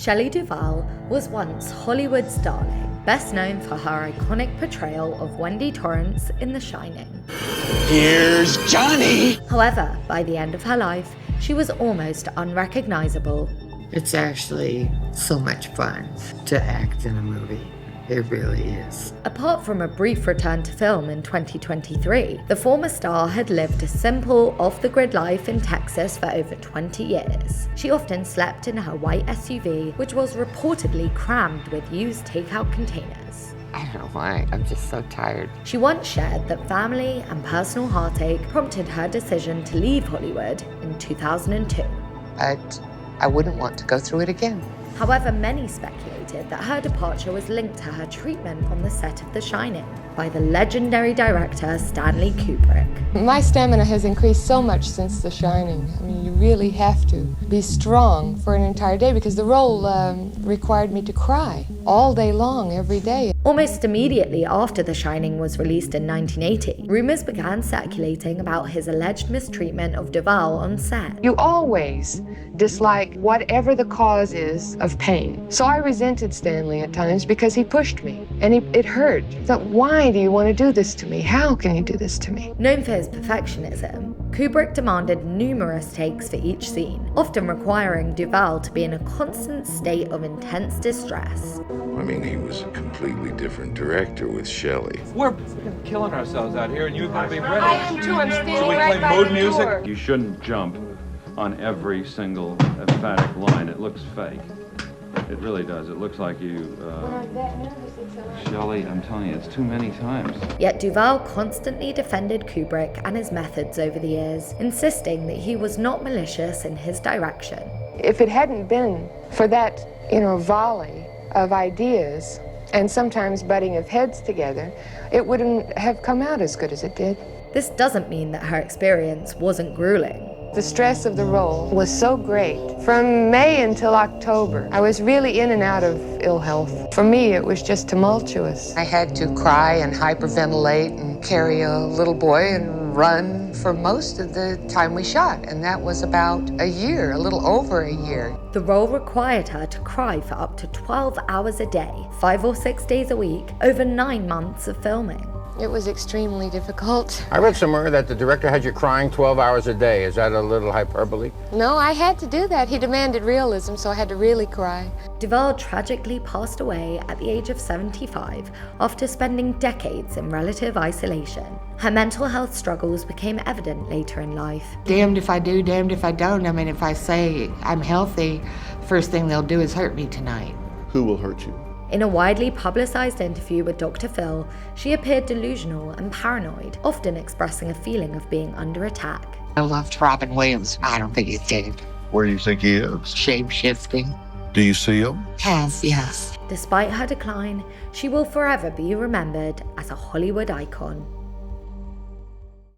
Shelley Duvall was once Hollywood's darling, best known for her iconic portrayal of Wendy Torrance in The Shining. Here's Johnny! However, by the end of her life, she was almost unrecognizable. It's actually so much fun to act in a movie. It really is. Apart from a brief return to film in 2023, the former star had lived a simple, off-the-grid life in Texas for over 20 years. She often slept in her white SUV, which was reportedly crammed with used takeout containers. I don't know why, I'm just so tired. She once shared that family and personal heartache prompted her decision to leave Hollywood in 2002. But I wouldn't want to go through it again. However, many speculated that her departure was linked to her treatment on the set of The Shining by the legendary director Stanley Kubrick. My stamina has increased so much since The Shining. I mean, you really have to be strong for an entire day because the role required me to cry all day long, every day. Almost immediately after The Shining was released in 1980, rumors began circulating about his alleged mistreatment of Duvall on set. You always dislike whatever the cause is of pain. So I resented Stanley at times because he pushed me and it hurt. I thought, why do you want to do this to me? How can you do this to me? Known for his perfectionism, Kubrick demanded numerous takes for each scene, often requiring Duvall to be in a constant state of intense distress. I mean, he was a completely different director with Shelley. We're killing ourselves out here, and you're gonna be ready. I am too. I'm standing Should we right play by mood the music? door. You shouldn't jump on every single emphatic line. It looks fake. It really does. It looks like you, Shelley, I'm telling you, it's too many times. Yet Duvall constantly defended Kubrick and his methods over the years, insisting that he was not malicious in his direction. If it hadn't been for that, volley of ideas and sometimes butting of heads together, it wouldn't have come out as good as it did. This doesn't mean that her experience wasn't grueling. The stress of the role was so great. From May until October, I was really in and out of ill health. For me, it was just tumultuous. I had to cry and hyperventilate and carry a little boy and run for most of the time we shot, and that was about a year, a little over a year. The role required her to cry for up to 12 hours a day, 5 or 6 days a week, over 9 months of filming. It was extremely difficult. I read somewhere that the director had you crying 12 hours a day. Is that a little hyperbole? No, I had to do that. He demanded realism, so I had to really cry. Duvall tragically passed away at the age of 75 after spending decades in relative isolation. Her mental health struggles became evident later in life. Damned if I do, damned if I don't. I mean, if I say I'm healthy, first thing they'll do is hurt me tonight. Who will hurt you? In a widely publicized interview with Dr. Phil, she appeared delusional and paranoid, often expressing a feeling of being under attack. I loved Robin Williams. I don't think he's dead. Where do you think he is? Shape-shifting. Do you see him? Yes. Despite her decline, she will forever be remembered as a Hollywood icon.